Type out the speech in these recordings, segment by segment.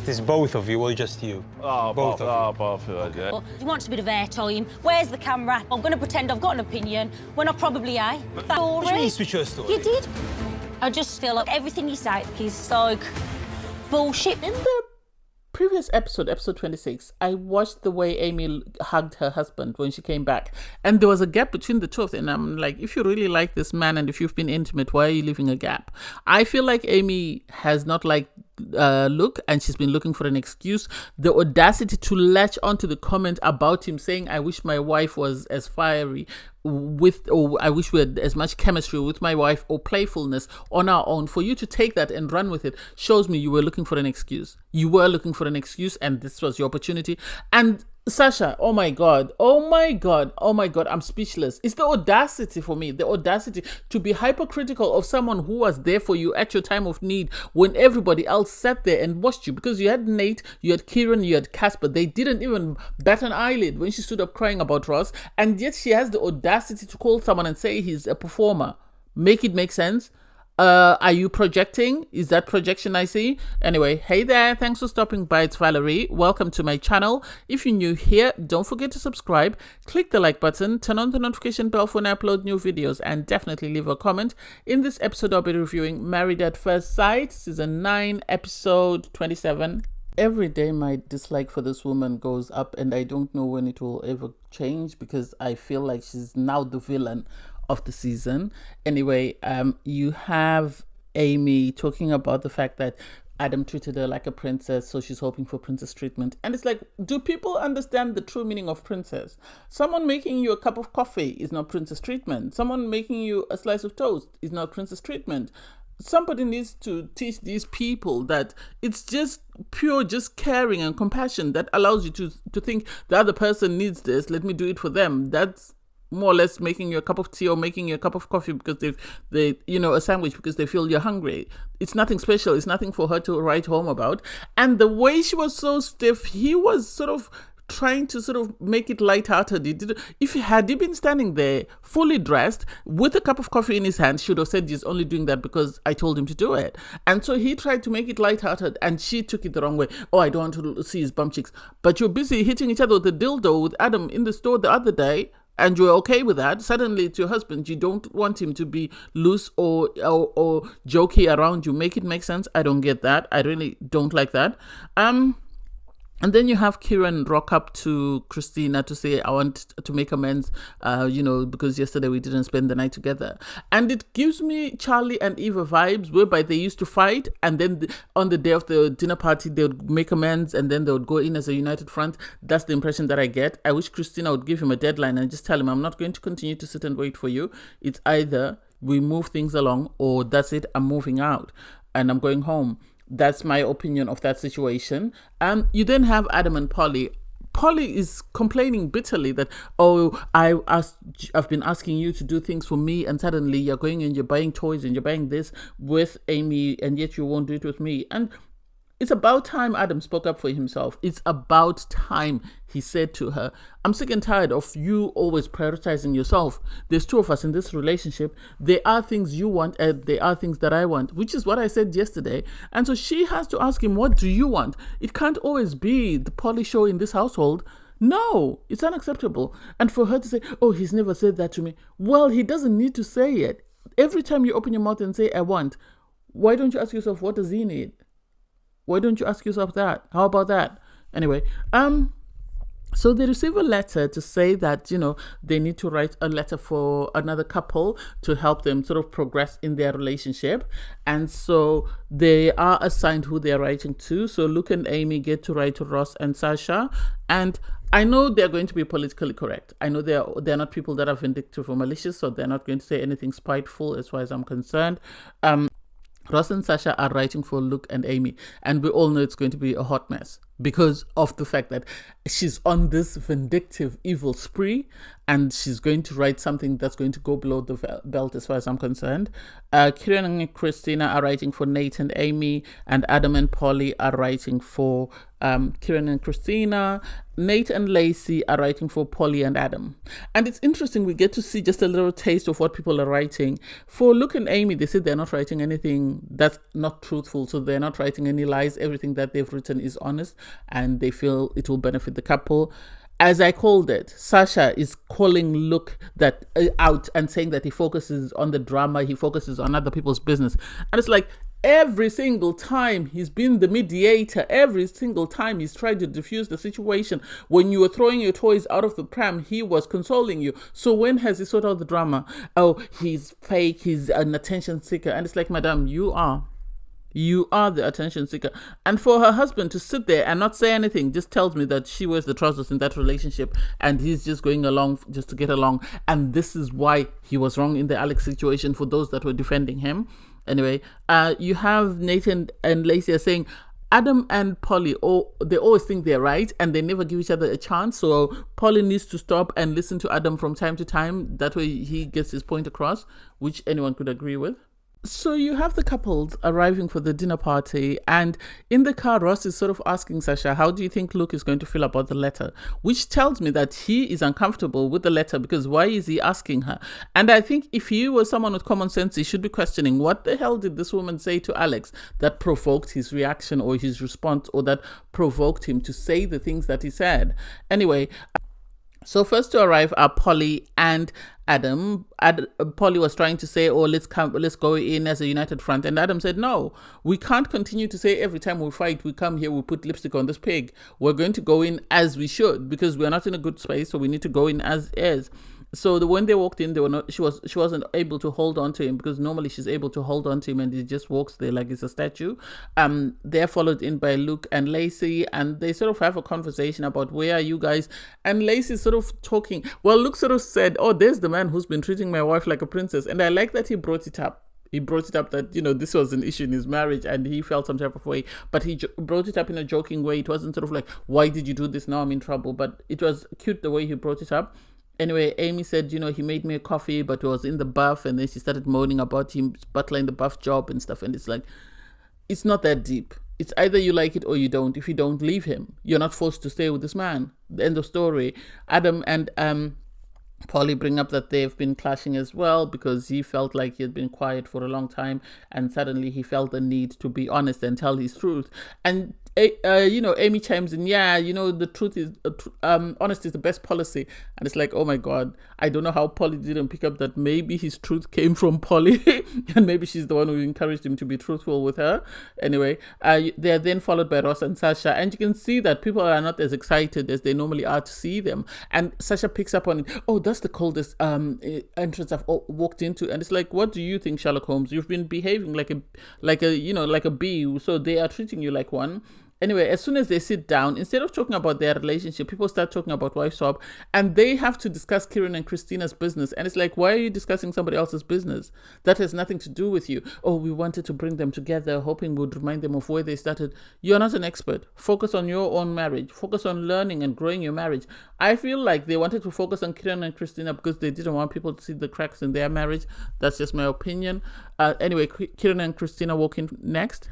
This both of you or just you? Both of you. Okay. But he wants a bit of airtime. Where's the camera? I'm going to pretend I've got an opinion when I probably ain't. What do you mean switch your story? You did. I just feel like everything you say is like bullshit. In the previous episode 26, I watched the way Amy hugged her husband when she came back, and there was a gap between the two of them. And I'm like, if you really like this man and if you've been intimate, why are you leaving a gap? I feel like Amy has not liked Luke, and she's been looking for an excuse. The audacity to latch onto the comment about him saying, I wish my wife was as fiery with, or I wish we had as much chemistry with my wife, or playfulness on our own. For you to take that and run with it shows me you were looking for an excuse. You were looking for an excuse, and this was your opportunity. And Sasha, oh my God, I'm speechless. It's the audacity for me, the audacity to be hypercritical of someone who was there for you at your time of need when everybody else sat there and watched you. Because you had Nate, you had Kieran, you had Casper. They didn't even bat an eyelid when she stood up crying about Ross. And yet she has the audacity to call someone and say he's a performer. Make it make sense. Are you projecting? Is that projection I see? Anyway, hey there, thanks for stopping by. It's Valerie. Welcome to my channel. If you're new here, don't forget to subscribe, click the like button, turn on the notification bell for when I upload new videos, and definitely leave a comment. In this episode, I'll be reviewing Married at First Sight, season 9, episode 27. Every day my dislike for this woman goes up, and I don't know when it will ever change, because I feel like she's now the villain of the season. Anyway, you have Amy talking about the fact that Adam treated her like a princess, so she's hoping for princess treatment. And it's like, do people understand the true meaning of princess? Someone making you a cup of coffee is not princess treatment. Someone making you a slice of toast is not princess treatment. Somebody needs to teach these people that it's just pure just caring and compassion that allows you to think the other person needs this, let me do it for them. That's more or less making you a cup of tea or making you a cup of coffee because they a sandwich because they feel you're hungry. It's nothing special. It's nothing for her to write home about. And the way she was so stiff, he was sort of trying to sort of make it lighthearted. If he been standing there fully dressed with a cup of coffee in his hand, she would have said he's only doing that because I told him to do it. And so he tried to make it lighthearted, and she took it the wrong way. Oh, I don't want to see his bum cheeks. But you're busy hitting each other with a dildo with Adam in the store the other day, and you're okay with that. Suddenly it's your husband. You don't want him to be loose or jokey around you. Make it make sense. I don't get that. I really don't like that. And then you have Kieran rock up to Christina to say, I want to make amends, because yesterday we didn't spend the night together. And it gives me Charlie and Eva vibes, whereby they used to fight, and then on the day of the dinner party, they would make amends, and then they would go in as a united front. That's the impression that I get. I wish Christina would give him a deadline and just tell him, I'm not going to continue to sit and wait for you. It's either we move things along, or that's it, I'm moving out and I'm going home. That's my opinion of that situation. You then have Adam and Polly. Polly is complaining bitterly that, I've been asking you to do things for me, and suddenly you're going and you're buying toys and you're buying this with Amy, and yet you won't do it with me. And it's about time Adam spoke up for himself. It's about time he said to her, I'm sick and tired of you always prioritizing yourself. There's two of us in this relationship. There are things you want and there are things that I want, which is what I said yesterday. And so she has to ask him, what do you want? It can't always be the Polly show in this household. No, it's unacceptable. And for her to say, oh, he's never said that to me. Well, he doesn't need to say it. Every time you open your mouth and say, I want, why don't you ask yourself, what does he need? Why don't you ask yourself that? How about that? Anyway, so they receive a letter to say that, they need to write a letter for another couple to help them sort of progress in their relationship. And so they are assigned who they're writing to. So Luke and Amy get to write to Ross and Sasha. And I know they're going to be politically correct. I know they're not people that are vindictive or malicious, so they're not going to say anything spiteful as far as I'm concerned. Ross and Sasha are writing for Luke and Amy, and we all know it's going to be a hot mess because of the fact that she's on this vindictive evil spree, and she's going to write something that's going to go below the belt as far as I'm concerned. Kieran and Christina are writing for Nate and Amy, and Adam and Polly are writing for Kieran and Christina. Nate and Lacey are writing for Polly and Adam. And it's interesting, we get to see just a little taste of what people are writing. For Luke and Amy, they said they're not writing anything that's not truthful, so they're not writing any lies. Everything that they've written is honest, and they feel it will benefit the couple. As I called it, Sasha is calling Luke that out and saying that he focuses on the drama, he focuses on other people's business. And it's like, every single time he's been the mediator, every single time he's tried to diffuse the situation. When you were throwing your toys out of the pram, he was consoling you. So when has he sorted out the drama? Oh, he's fake, he's an attention seeker. And it's like, madam, you are the attention seeker. And for her husband to sit there and not say anything just tells me that she wears the trousers in that relationship, and he's just going along just to get along. And this is why he was wrong in the Alex situation, for those that were defending him. Anyway, you have Nathan and Lacey are saying Adam and Polly, they always think they're right and they never give each other a chance. So Polly needs to stop and listen to Adam from time to time. That way he gets his point across, which anyone could agree with. So you have the couples arriving for the dinner party, and in the car, Ross is sort of asking Sasha, how do you think Luke is going to feel about the letter? Which tells me that he is uncomfortable with the letter, because why is he asking her? And I think if he was someone with common sense, he should be questioning, what the hell did this woman say to Alex that provoked his reaction or his response, or that provoked him to say the things that he said? Anyway, so first to arrive are Polly and Adam. Polly was trying to say, let's go in as a united front. And Adam said, no, we can't continue to say every time we fight, we come here, we put lipstick on this pig. We're going to go in as we should, because we're not in a good space, so we need to go in as is. So when they walked in, she wasn't able to hold on to him, because normally she's able to hold on to him and he just walks there like it's a statue. They're followed in by Luke and Lacey, and they sort of have a conversation about, where are you guys? And Lacey's sort of talking. Well, Luke sort of said, oh, there's the man who's been treating my wife like a princess. And I like that he brought it up. He brought it up that, this was an issue in his marriage and he felt some type of way, but he brought it up in a joking way. It wasn't sort of like, why did you do this? Now I'm in trouble. But it was cute the way he brought it up. Anyway, Amy said, he made me a coffee, but it was in the buff. And then she started moaning about him butling the buff job and stuff. And it's like, it's not that deep. It's either you like it or you don't. If you don't, leave him. You're not forced to stay with this man. The end of story. Adam and Polly bring up that they've been clashing as well, because he felt like he had been quiet for a long time, and suddenly he felt the need to be honest and tell his truth. And Amy chimes in, the truth is, honesty is the best policy. And it's like, oh my God, I don't know how Polly didn't pick up that maybe his truth came from Polly and maybe she's the one who encouraged him to be truthful with her. Anyway, they are then followed by Ross and Sasha, and you can see that people are not as excited as they normally are to see them. And Sasha picks up on it. Oh, that's the coldest entrance I've walked into. And it's like, what do you think, Sherlock Holmes? You've been behaving like a bee, so they are treating you like one. Anyway, as soon as they sit down, instead of talking about their relationship, people start talking about wife swap, and they have to discuss Kieran and Christina's business. And it's like, why are you discussing somebody else's business? That has nothing to do with you. Oh, we wanted to bring them together, hoping we'd remind them of where they started. You're not an expert. Focus on your own marriage. Focus on learning and growing your marriage. I feel like they wanted to focus on Kieran and Christina because they didn't want people to see the cracks in their marriage. That's just my opinion. Anyway, Kieran and Christina walk in next.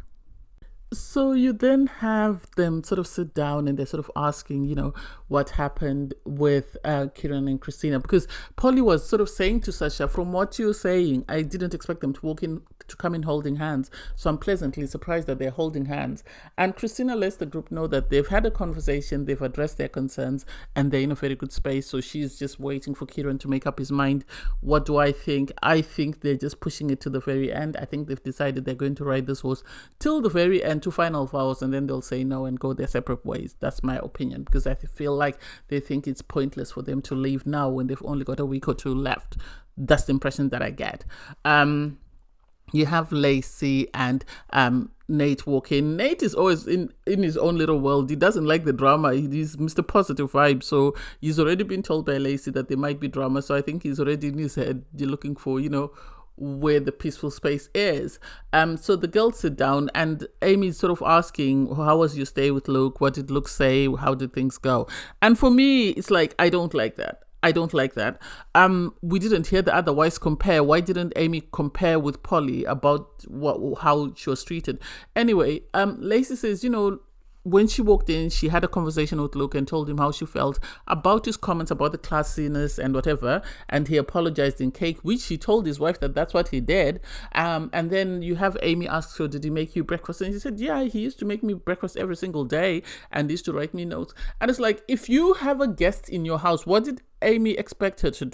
So you then have them sort of sit down and they're sort of asking, what happened with Kieran and Christina, because Polly was sort of saying to Sasha, from what you're saying, I didn't expect them to come in holding hands. So I'm pleasantly surprised that they're holding hands. And Christina lets the group know that they've had a conversation, they've addressed their concerns, and they're in a very good space. So she's just waiting for Kieran to make up his mind. What do I think? I think they're just pushing it to the very end. I think they've decided they're going to ride this horse till the very end, to final vows, and then they'll say no and go their separate ways. That's my opinion, because I feel like they think it's pointless for them to leave now when they've only got a week or two left. That's the impression that I get. You have Lacey and Nate walk in. Nate is always in his own little world. He doesn't like the drama. He's Mr. Positive Vibe. So he's already been told by Lacey that there might be drama. So I think he's already in his head looking for, where the peaceful space is. So the girls sit down and Amy's sort of asking, how was your stay with Luke? What did Luke say? How did things go? And for me, it's like, I don't like that. We didn't hear the other wives compare. Why didn't Amy compare with Polly about how she was treated? Anyway, Lacey says, when she walked in, she had a conversation with Luke and told him how she felt about his comments about the classiness and whatever. And he apologized in cake, which he told his wife that that's what he did. And then you have Amy ask, so did he make you breakfast? And he said, yeah, he used to make me breakfast every single day and he used to write me notes. And it's like, if you have a guest in your house, what did Amy expect him to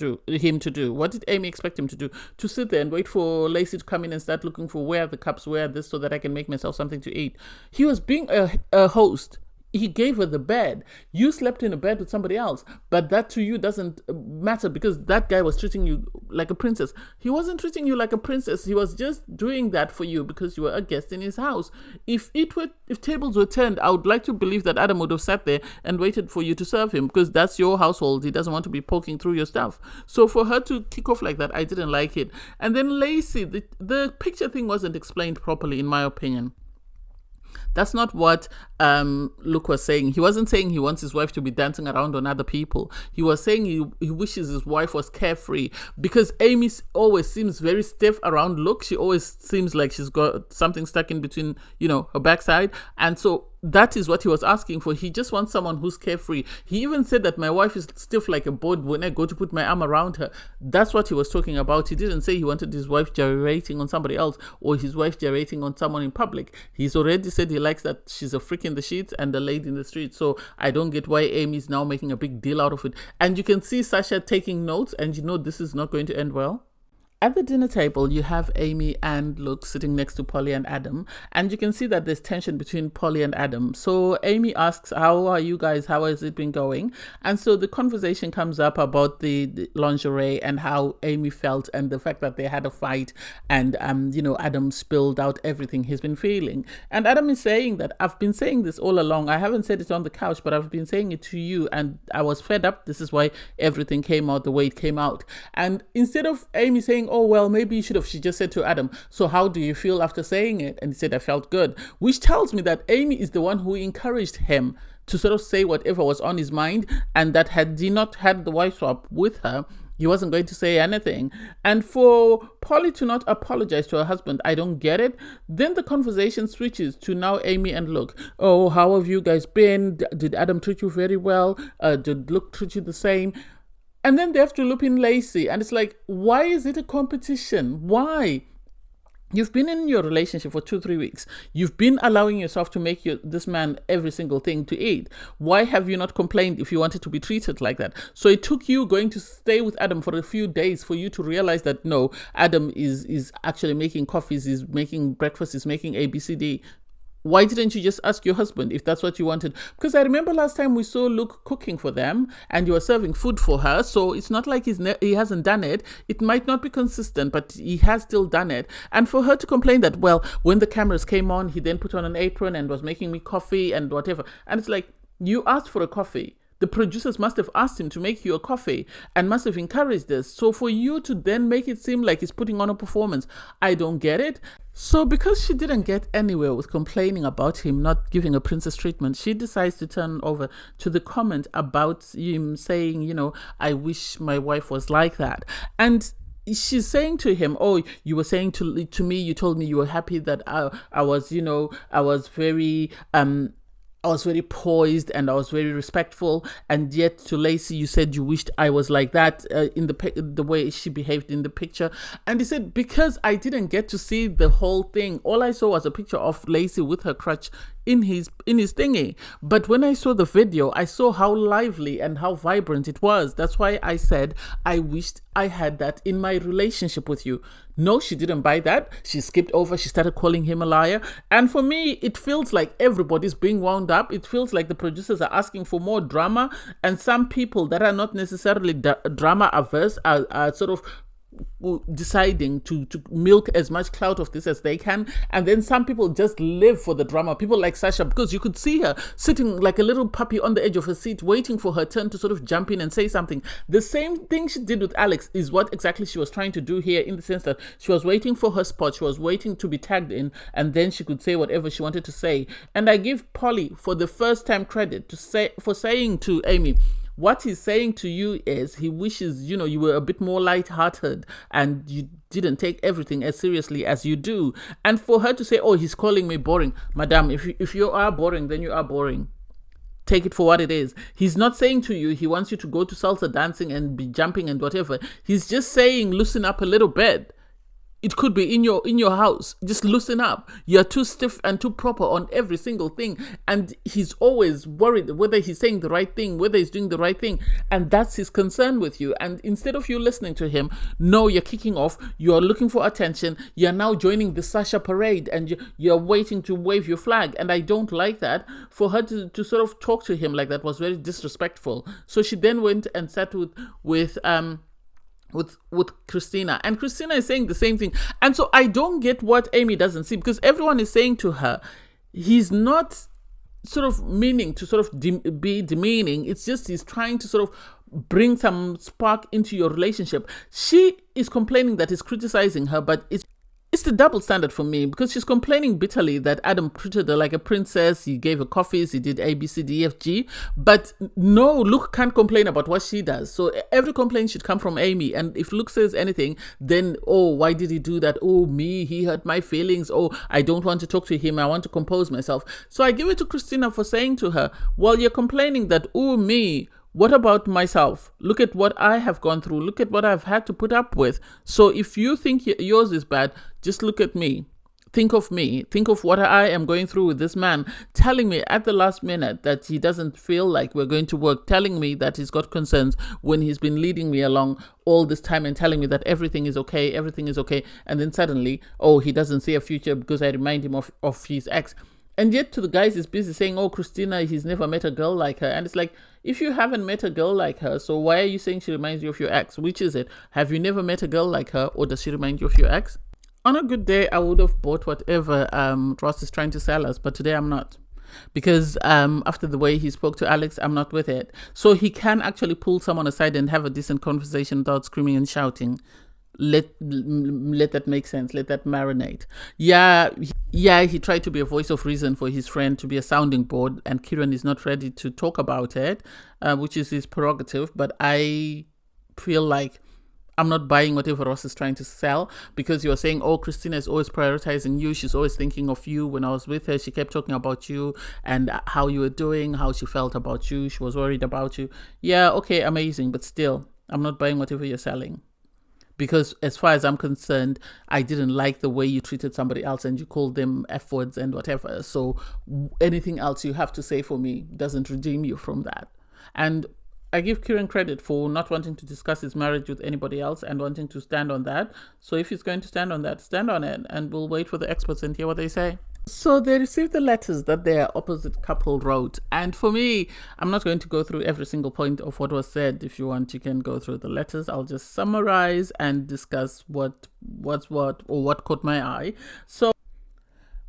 do? What did Amy expect him to do? To sit there and wait for Lacey to come in and start looking for where the cups were, this, so that I can make myself something to eat. He was being a host. He gave her the bed. You slept in a bed with somebody else, but that to you doesn't matter because that guy was treating you like a princess. He wasn't treating you like a princess. He was just doing that for you because you were a guest in his house. If tables were turned, I would like to believe that Adam would have sat there and waited for you to serve him because that's your household. He doesn't want to be poking through your stuff. So for her to kick off like that, I didn't like it. And then Lacey, the picture thing wasn't explained properly, in my opinion. That's not what Luke was saying. He wasn't saying he wants his wife to be dancing around on other people. He was saying he wishes his wife was carefree because Amy always seems very stiff around Luke. She always seems like she's got something stuck in between, her backside. And so that is what he was asking for. He just wants someone who's carefree. He even said that my wife is stiff like a board when I go to put my arm around her. That's what he was talking about. He didn't say he wanted his wife gyrating on somebody else or his wife gyrating on someone in public. He's already said he likes that she's a freak in the sheets and a lady in the street. So I don't get why Amy's now making a big deal out of it. And you can see Sasha taking notes, and this is not going to end well. At the dinner table, you have Amy and Luke sitting next to Polly and Adam, and you can see that there's tension between Polly and Adam. So Amy asks, how are you guys? How has it been going? And so the conversation comes up about the lingerie and how Amy felt and the fact that they had a fight and, Adam spilled out everything he's been feeling. And Adam is saying that I've been saying this all along. I haven't said it on the couch, but I've been saying it to you and I was fed up. This is why everything came out the way it came out. And instead of Amy saying, oh, well, maybe you should have, she just said to Adam, so how do you feel after saying it? And he said, I felt good, which tells me that Amy is the one who encouraged him to sort of say whatever was on his mind, and that had he not had the wife swap with her, he wasn't going to say anything. And for Polly to not apologize to her husband, I don't get it. Then the conversation switches to now Amy and Luke. Oh, how have you guys been? Did Adam treat you very well? Did Luke treat you the same? And then they have to loop in Lacey. And it's like, why is it a competition? Why? You've been in your relationship for 2-3 weeks. You've been allowing yourself to make this man every single thing to eat. Why have you not complained if you wanted to be treated like that? So it took you going to stay with Adam for a few days for you to realize that no, Adam is actually making coffees, is making breakfast, is making ABCD. Why didn't you just ask your husband if that's what you wanted? Because I remember last time we saw Luke cooking for them and you were serving food for her. So it's not like he hasn't done it. It might not be consistent, but he has still done it. And for her to complain that, well, when the cameras came on, he then put on an apron and was making me coffee and whatever. And it's like, you asked for a coffee. The producers must have asked him to make you a coffee and must have encouraged this. So for you to then make it seem like he's putting on a performance, I don't get it. So because she didn't get anywhere with complaining about him not giving a princess treatment, she decides to turn over to the comment about him saying, I wish my wife was like that. And she's saying to him, oh, you were saying to me, you told me you were happy that I was very poised and I was very respectful, and yet to Lacey you said you wished I was like that in the way she behaved in the picture. And he said, because I didn't get to see the whole thing, all I saw was a picture of Lacey with her crutch in his thingy. But when I saw the video, I saw how lively and how vibrant it was. That's why I said I wished I had that in my relationship with you. No, she didn't buy that. She skipped over. She started calling him a liar. And for me, it feels like everybody's being wound up. It feels like the producers are asking for more drama. And some people that are not necessarily drama averse are sort of deciding to milk as much clout of this as they can, and then some people just live for the drama. People like Sasha, because you could see her sitting like a little puppy on the edge of her seat waiting for her turn to sort of jump in and say something. The same thing she did with Alex is what exactly she was trying to do here, in the sense that she was waiting for her spot, she was waiting to be tagged in, and then she could say whatever she wanted to say. And I give Polly for the first time credit for saying to Amy, what he's saying to you is he wishes, you were a bit more lighthearted and you didn't take everything as seriously as you do. And for her to say, oh, he's calling me boring. Madam, if you are boring, then you are boring. Take it for what it is. He's not saying to you he wants you to go to salsa dancing and be jumping and whatever. He's just saying loosen up a little bit. It could be in your house. Just loosen up. You're too stiff and too proper on every single thing. And he's always worried whether he's saying the right thing, whether he's doing the right thing. And that's his concern with you. And instead of you listening to him, no, you're kicking off. You're looking for attention. You're now joining the Sasha parade and you're waiting to wave your flag. And I don't like that. For her to sort of talk to him like that was very disrespectful. So she then went and sat with Christina, and Christina is saying the same thing. And so I don't get what Amy doesn't see, because everyone is saying to her, he's not sort of meaning to sort of be demeaning. It's just he's trying to sort of bring some spark into your relationship. She is complaining that he's criticizing her, but it's the double standard for me, because she's complaining bitterly that Adam treated her like a princess. He gave her coffees, he did A, B, C, D, F, G. But no, Luke can't complain about what she does. So every complaint should come from Amy. And if Luke says anything, then, oh, why did he do that? Oh, me, he hurt my feelings. Oh, I don't want to talk to him. I want to compose myself. So I give it to Christina for saying to her, well, you're complaining that, oh, me, what about myself? Look at what I have gone through. Look at what I've had to put up with. So if you think yours is bad, just look at me. Think of me. Think of what I am going through with this man, telling me at the last minute that he doesn't feel like we're going to work, telling me that he's got concerns when he's been leading me along all this time and telling me that everything is okay. And then suddenly, oh, he doesn't see a future because I remind him of his ex. And yet to the guys, he's busy saying, oh, Christina, he's never met a girl like her. And it's like, if you haven't met a girl like her, so why are you saying she reminds you of your ex? Which is it? Have you never met a girl like her, or does she remind you of your ex? On a good day, I would have bought whatever Ross is trying to sell us, but today I'm not. Because after the way he spoke to Alex, I'm not with it. So he can actually pull someone aside and have a decent conversation without screaming and shouting. Let that make sense. Let that marinate. Yeah, he tried to be a voice of reason for his friend, to be a sounding board, and Kieran is not ready to talk about it, which is his prerogative. But I feel like I'm not buying whatever Ross is trying to sell, because you're saying, oh, Christina is always prioritizing you. She's always thinking of you. When I was with her, she kept talking about you and how you were doing, how she felt about you. She was worried about you. Yeah, okay, amazing. But still, I'm not buying whatever you're selling. Because as far as I'm concerned, I didn't like the way you treated somebody else and you called them F words and whatever. So anything else you have to say for me doesn't redeem you from that. And I give Kieran credit for not wanting to discuss his marriage with anybody else and wanting to stand on that. So if he's going to stand on that, stand on it, and we'll wait for the experts and hear what they say. So they received the letters that their opposite couple wrote. And for me, I'm not going to go through every single point of what was said. If you want, you can go through the letters. I'll just summarize and discuss what's what, or what caught my eye. So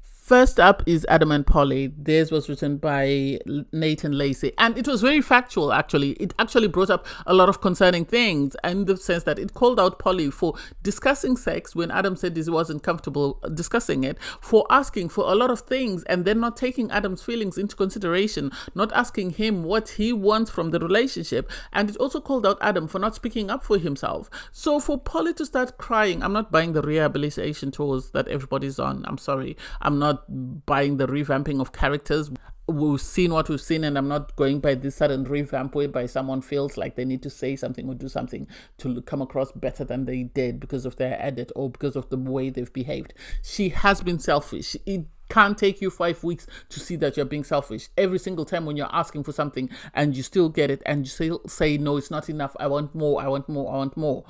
first up is Adam and Polly. Theirs was written by Nathan Lacey. And it was very factual, actually. It actually brought up a lot of concerning things, in the sense that it called out Polly for discussing sex when Adam said he wasn't comfortable discussing it, for asking for a lot of things and then not taking Adam's feelings into consideration, not asking him what he wants from the relationship. And it also called out Adam for not speaking up for himself. So for Polly to start crying, I'm not buying the rehabilitation tours that everybody's on. I'm sorry. I'm not buying the revamping of characters. We've seen what we've seen, and I'm not going by this sudden revamp whereby someone feels like they need to say something or do something to come across better than they did because of their edit or because of the way they've behaved. She has been selfish. It can't take you 5 weeks to see that you're being selfish. Every single time when you're asking for something and you still get it and you still say, no, it's not enough, I want more, I want more, I want more.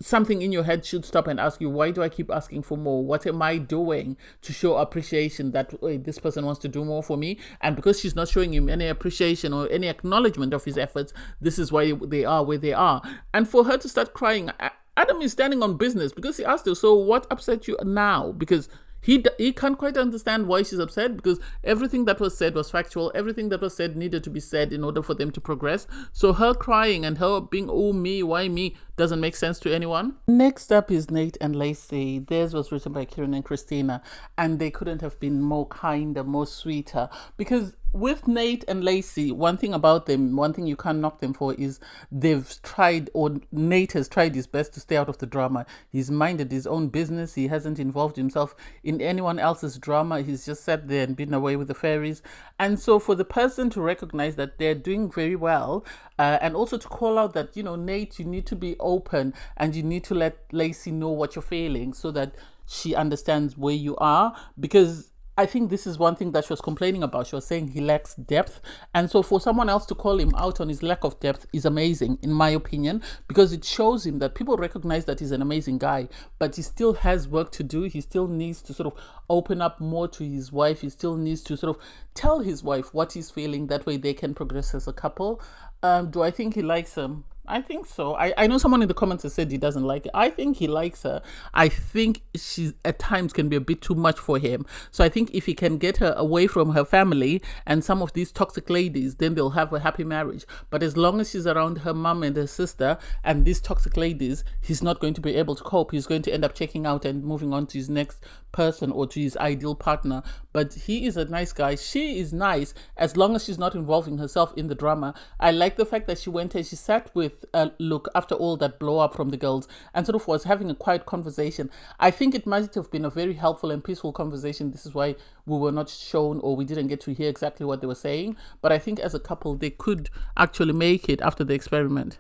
Something in your head should stop and ask you, why do I keep asking for more? What am I doing to show appreciation that this person wants to do more for me? And because she's not showing him any appreciation or any acknowledgement of his efforts, this is why they are where they are. And for her to start crying, Adam is standing on business because he asked her, so what upset you now? Because he can't quite understand why she's upset, because everything that was said was factual. Everything that was said needed to be said in order for them to progress. So her crying and her being, oh, me, why me, doesn't make sense to anyone. Next up is Nate and Lacey. Theirs was written by Kieran and Christina, and they couldn't have been more kinder, more sweeter, because with Nate and Lacey, one thing about them, one thing you can't knock them for is they've tried, or Nate has tried his best to stay out of the drama. He's minded his own business. He hasn't involved himself in anyone else's drama. He's just sat there and been away with the fairies. And so for the person to recognize that they're doing very well, and also to call out that, Nate, you need to be open and you need to let Lacey know what you're feeling so that she understands where you are, because I think this is one thing that she was complaining about. She was saying he lacks depth. And so for someone else to call him out on his lack of depth is amazing, in my opinion, because it shows him that people recognize that he's an amazing guy, but he still has work to do. He still needs to sort of open up more to his wife. He still needs to sort of tell his wife what he's feeling. That way they can progress as a couple. Do I think he likes him? I think so. I know someone in the comments has said he doesn't like it. I think he likes her. I think she at times can be a bit too much for him. So I think if he can get her away from her family and some of these toxic ladies, then they'll have a happy marriage. But as long as she's around her mum and her sister and these toxic ladies, he's not going to be able to cope. He's going to end up checking out and moving on to his next person or to his ideal partner. But he is a nice guy. She is nice as long as she's not involving herself in the drama. I like the fact that she went and she sat with Luke after all that blow up from the girls and sort of was having a quiet conversation. I think it might have been a very helpful and peaceful conversation. This is why we were not shown, or we didn't get to hear exactly what they were saying. But I think as a couple, they could actually make it after the experiment.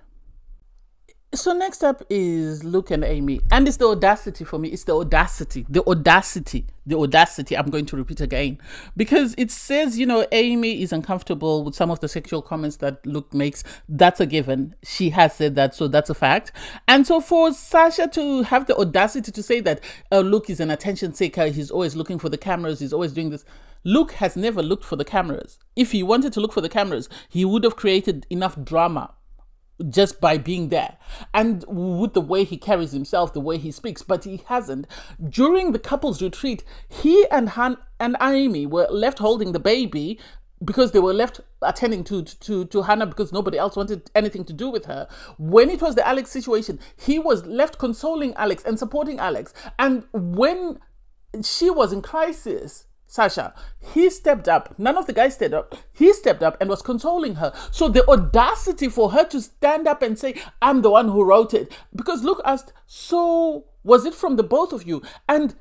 So next up is Luke and Amy, and it's the audacity for me. It's the audacity. I'm going to repeat again, because it says, Amy is uncomfortable with some of the sexual comments that Luke makes. That's a given. She has said that, so that's a fact. And so for Sasha to have the audacity to say that Luke is an attention seeker, he's always looking for the cameras, he's always doing this. Luke has never looked for the cameras. If he wanted to look for the cameras, he would have created enough drama just by being there, and with the way he carries himself, the way he speaks, but he hasn't. During the couples retreat, he and Amy were left holding the baby because they were left attending to Hannah because nobody else wanted anything to do with her. When it was the Alex situation, he was left consoling Alex and supporting Alex. And when she was in crisis, Sasha, he stepped up. None of the guys stepped up. He stepped up and was consoling her. So the audacity for her to stand up and say, I'm the one who wrote it. Because Luke asked, so was it from the both of you? And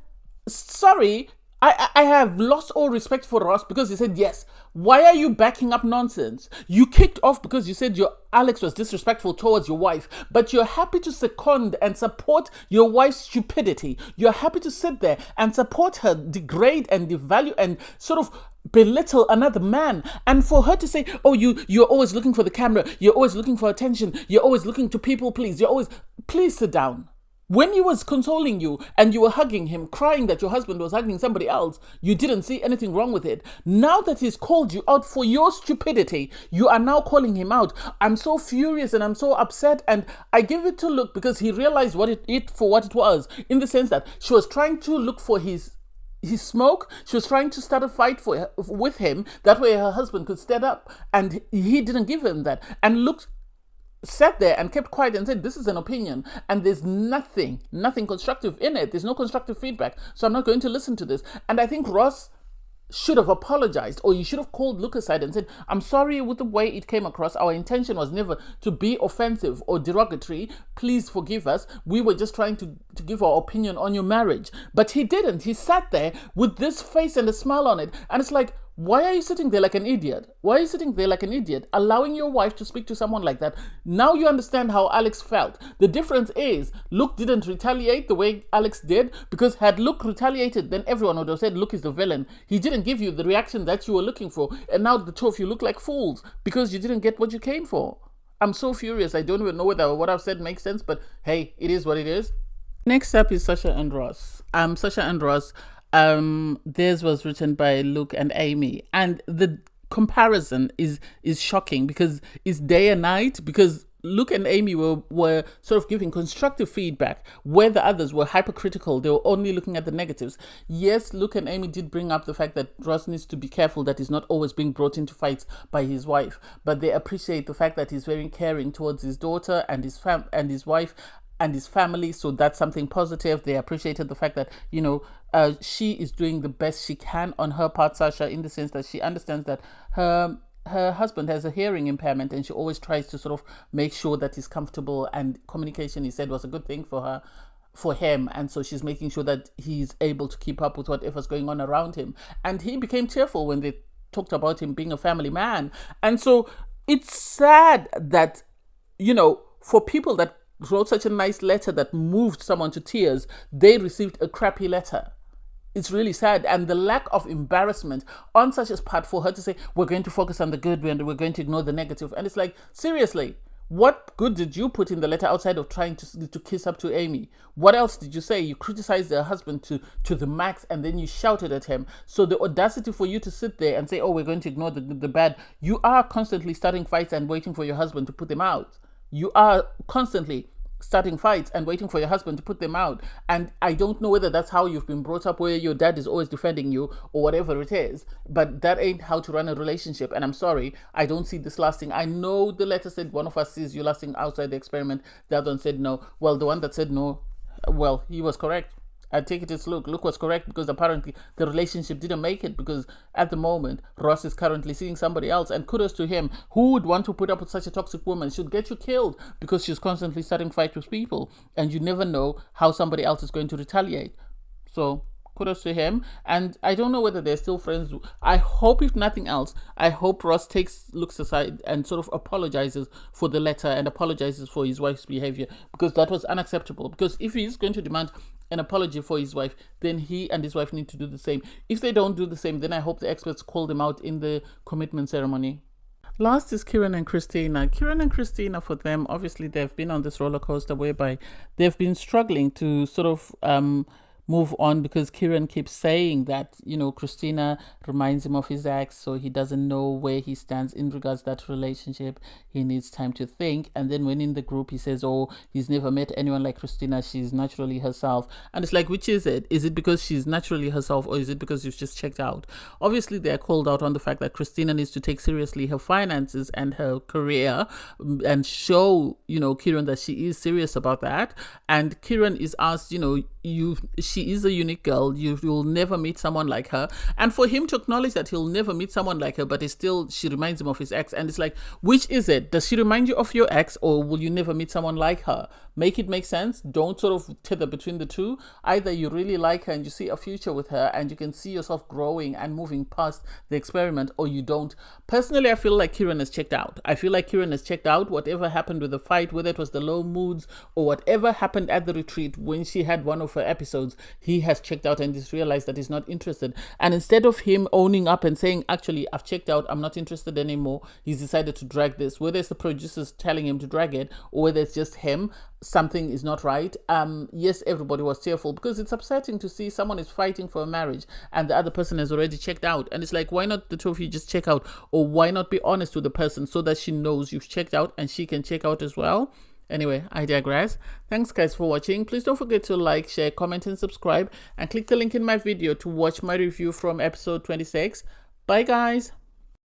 sorry, I have lost all respect for Ross because he said, yes. Why are you backing up nonsense? You kicked off because you said your Alex was disrespectful towards your wife, but you're happy to second and support your wife's stupidity. You're happy to sit there and support her degrade and devalue and sort of belittle another man. And for her to say, oh, you're always looking for the camera, you're always looking for attention, you're always looking to people please, please sit down. When he was consoling you and you were hugging him, crying that your husband was hugging somebody else, you didn't see anything wrong with it. Now that he's called you out for your stupidity, you are now calling him out. I'm so furious and I'm so upset, and I give it to Luke because he realized what it was, in the sense that she was trying to look for his smoke. She was trying to start a fight with him. That way her husband could stand up, and he didn't give him that. And Luke sat there and kept quiet and said, this is an opinion and there's nothing constructive in it. There's no constructive feedback, so I'm not going to listen to this. And I think Ross should have apologized, or you should have called Luke aside and said, I'm sorry with the way it came across. Our intention was never to be offensive or derogatory. Please forgive us. We were just trying to give our opinion on your marriage. But he didn't. He sat there with this face and a smile on it. And it's like, why are you sitting there like an idiot? Why are you sitting there like an idiot, allowing your wife to speak to someone like that? Now you understand how Alex felt. The difference is Luke didn't retaliate the way Alex did, because had Luke retaliated, then everyone would have said Luke is the villain. He didn't give you the reaction that you were looking for, and now the two of you look like fools because you didn't get what you came for. I'm so furious. I don't even know whether what I've said makes sense, but hey, it is what it is. Next up is Sasha and Ross. Theirs was written by Luke and Amy, and the comparison is shocking because it's day and night, because Luke and Amy were sort of giving constructive feedback, where the others were hypercritical. They were only looking at the negatives. Yes, Luke and Amy did bring up the fact that Ross needs to be careful that he's not always being brought into fights by his wife, but they appreciate the fact that he's very caring towards his daughter and his wife and his family. So that's something positive. They appreciated the fact that, she is doing the best she can on her part, Sasha, in the sense that she understands that her husband has a hearing impairment, and she always tries to sort of make sure that he's comfortable, and communication, he said, was a good thing for him, and so she's making sure that he's able to keep up with whatever's going on around him. And he became tearful when they talked about him being a family man. And so it's sad that, for people that wrote such a nice letter that moved someone to tears, they received a crappy letter. It's really sad. And the lack of embarrassment on Sasha's part for her to say, we're going to focus on the good and we're going to ignore the negative. And it's like, seriously, what good did you put in the letter outside of trying to kiss up to Amy? What else did you say? You criticized her husband to the max, and then you shouted at him. So the audacity for you to sit there and say, oh, we're going to ignore the bad. You are constantly starting fights and waiting for your husband to put them out. You are constantly starting fights and waiting for your husband to put them out. And I don't know whether that's how you've been brought up, where your dad is always defending you or whatever it is, but that ain't how to run a relationship. And I'm sorry, I don't see this lasting. I know the letter said one of us sees you lasting outside the experiment, the other one said no. Well, the one that said no, well, he was correct. I take it as Luke. Luke was correct, because apparently the relationship didn't make it, because at the moment Ross is currently seeing somebody else, and kudos to him. Who would want to put up with such a toxic woman? She'll get you killed, because she's constantly starting fights with people, and you never know how somebody else is going to retaliate. So kudos to him. And I don't know whether they're still friends. I hope, if nothing else, I hope Ross takes Luke's aside and sort of apologizes for the letter and apologizes for his wife's behavior, because that was unacceptable. Because if he's going to demand an apology for his wife, then he and his wife need to do the same. If they don't do the same, then I hope the experts call them out in the commitment ceremony. Last is Kieran and Christina. Kieran and Christina, for them, obviously they've been on this roller coaster whereby they've been struggling to sort of move on, because Kieran keeps saying that, Christina reminds him of his ex, so he doesn't know where he stands in regards to that relationship. He needs time to think. And then when in the group he says, oh, he's never met anyone like Christina, she's naturally herself. And it's like, which is it? Is it because she's naturally herself, or is it because you've just checked out? Obviously they're called out on the fact that Christina needs to take seriously her finances and her career, and show Kieran that she is serious about that. And Kieran is asked, she is a unique girl. You will never meet someone like her. And for him to acknowledge that he'll never meet someone like her, but she reminds him of his ex. And it's like, which is it? Does she remind you of your ex, or will you never meet someone like her? Make it make sense. Don't sort of tether between the two. Either you really like her and you see a future with her and you can see yourself growing and moving past the experiment, or you don't. Personally, I feel like Kieran has checked out. Whatever happened with the fight, whether it was the low moods or whatever happened at the retreat when she had one of her episodes, he has checked out and he's realized that he's not interested. And instead of him owning up and saying, actually, I've checked out, I'm not interested anymore, he's decided to drag this. Whether it's the producers telling him to drag it, or whether it's just him, something is not right. Yes, everybody was tearful, because it's upsetting to see someone is fighting for a marriage and the other person has already checked out. And it's like, why not the two of you just check out? Or why not be honest with the person so that she knows you've checked out and she can check out as well? Anyway, I digress. Thanks guys for watching. Please don't forget to like, share, comment and subscribe, and click the link in my video to watch my review from episode 26. Bye guys.